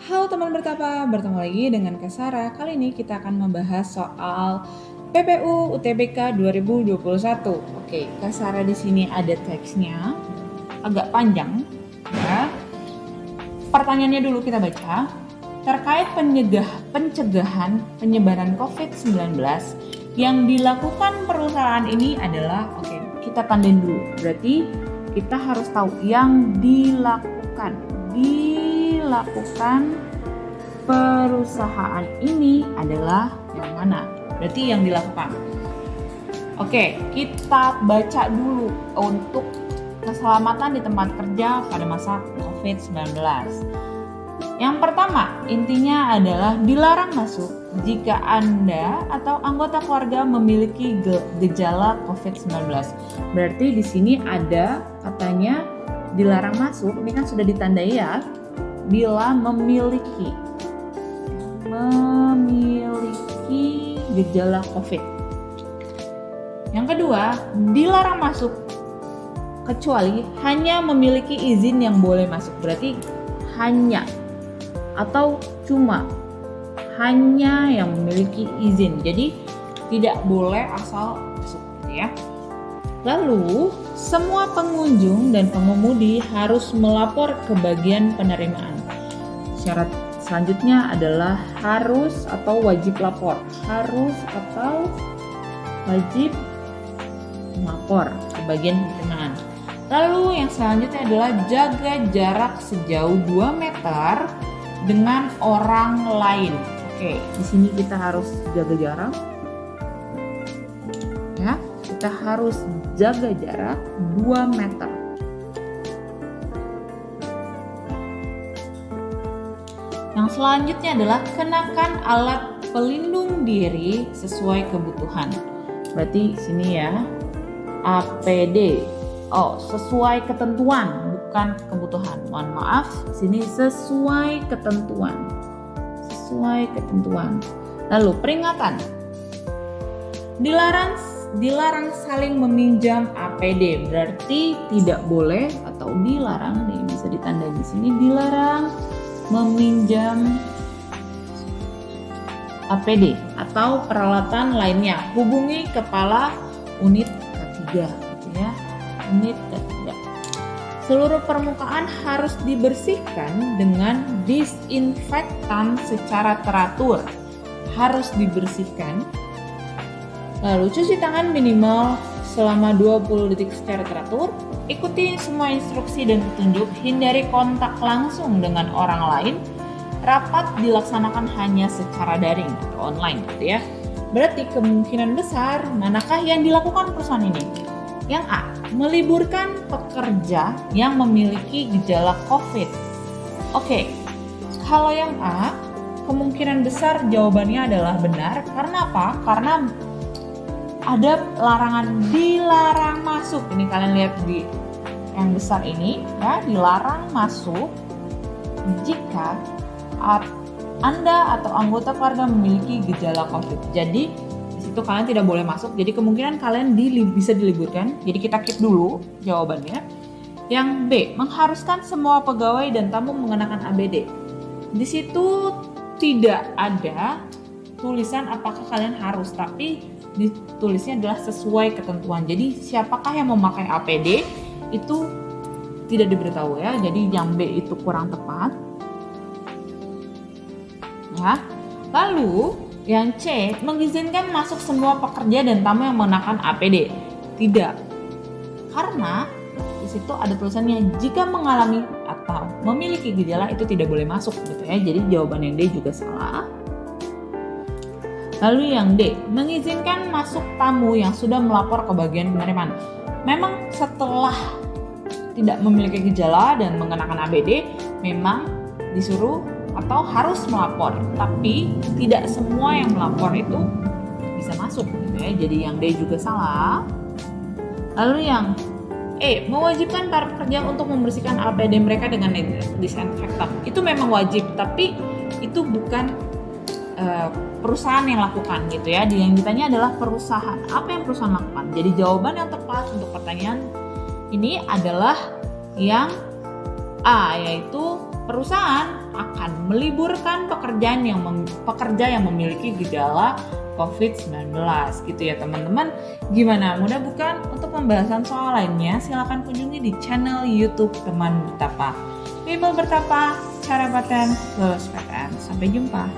Halo teman bertapa, bertemu lagi dengan Kak Sarah. Kali ini kita akan membahas soal PPU UTBK 2021. Oke, Kak Sarah di sini ada teksnya, agak panjang ya. Pertanyaannya dulu kita baca. Terkait pencegahan penyebaran COVID-19 yang dilakukan perusahaan ini adalah, kita tandain dulu. Berarti kita harus tahu yang dilakukan perusahaan ini adalah yang mana. Berarti yang dilakukan. Oke, kita baca dulu untuk keselamatan di tempat kerja pada masa COVID-19. Yang pertama, intinya adalah dilarang masuk jika Anda atau anggota keluarga memiliki gejala COVID-19. Berarti di sini ada katanya dilarang masuk, ini kan sudah ditandai ya, bila memiliki gejala COVID. Yang kedua, dilarang masuk kecuali hanya memiliki izin yang boleh masuk. Berarti hanya atau cuma hanya yang memiliki izin. Jadi tidak boleh asal masuk ya. Lalu semua pengunjung dan pengemudi harus melapor ke bagian penerimaan. Syarat selanjutnya adalah harus atau wajib lapor. Harus atau wajib melapor ke bagian penerimaan. Lalu yang selanjutnya adalah jaga jarak sejauh 2 meter dengan orang lain. Oke, di sini kita harus jaga jarak. Ya, kita harus jaga jarak 2 meter. Yang selanjutnya adalah kenakan alat pelindung diri sesuai kebutuhan. Berarti sini ya, APD. Sesuai ketentuan, bukan kebutuhan. Mohon maaf, sini sesuai ketentuan. Lalu peringatan. Dilarang saling meminjam APD. Berarti tidak boleh atau dilarang, nih bisa ditandai di sini, dilarang meminjam APD atau peralatan lainnya. Hubungi kepala unit K3 gitu ya. Unit K3. Seluruh permukaan harus dibersihkan dengan disinfektan secara teratur. Harus dibersihkan. Lalu cuci tangan minimal selama 20 detik secara teratur. Ikuti semua instruksi dan petunjuk. Hindari kontak langsung dengan orang lain. Rapat dilaksanakan hanya secara daring atau online gitu ya. Berarti kemungkinan besar manakah yang dilakukan perusahaan ini? Yang A, meliburkan pekerja yang memiliki gejala COVID. Oke, kalau yang A, kemungkinan besar jawabannya adalah benar. Karena apa? Karena ada larangan, dilarang masuk. Ini kalian lihat di yang besar ini, ya, dilarang masuk jika Anda atau anggota keluarga memiliki gejala COVID. Jadi itu kalian tidak boleh masuk, jadi kemungkinan kalian bisa diliburkan. Jadi kita keep dulu jawabannya. Yang B, mengharuskan semua pegawai dan tamu mengenakan APD. Di situ tidak ada tulisan apakah kalian harus, tapi ditulisnya adalah sesuai ketentuan. Jadi siapakah yang memakai APD itu tidak diberitahu ya. Jadi yang B itu kurang tepat. Ya. Lalu yang C, mengizinkan masuk semua pekerja dan tamu yang mengenakan APD. Tidak. Karena di situ ada tulisannya jika mengalami atau memiliki gejala itu tidak boleh masuk gitu ya. Jadi jawaban yang D juga salah. Lalu yang D, mengizinkan masuk tamu yang sudah melapor ke bagian penerimaan. Memang setelah tidak memiliki gejala dan mengenakan APD memang disuruh atau harus melapor, tapi tidak semua yang melapor itu bisa masuk gitu ya. Jadi yang D juga salah. Lalu yang E, mewajibkan para pekerja untuk membersihkan APD mereka dengan disinfektan. Itu memang wajib, tapi itu bukan perusahaan yang lakukan gitu ya. Yang ditanya adalah perusahaan. Apa yang perusahaan lakukan? Jadi jawaban yang tepat untuk pertanyaan ini adalah yang A, yaitu perusahaan akan meliburkan pekerja yang memiliki gejala COVID-19 gitu ya teman-teman. Gimana? Mudah bukan? Untuk pembahasan soal lainnya silakan kunjungi di channel YouTube Teman Bertapa. Bimbel Bertapa, cara paten, lulus PTN. Sampai jumpa.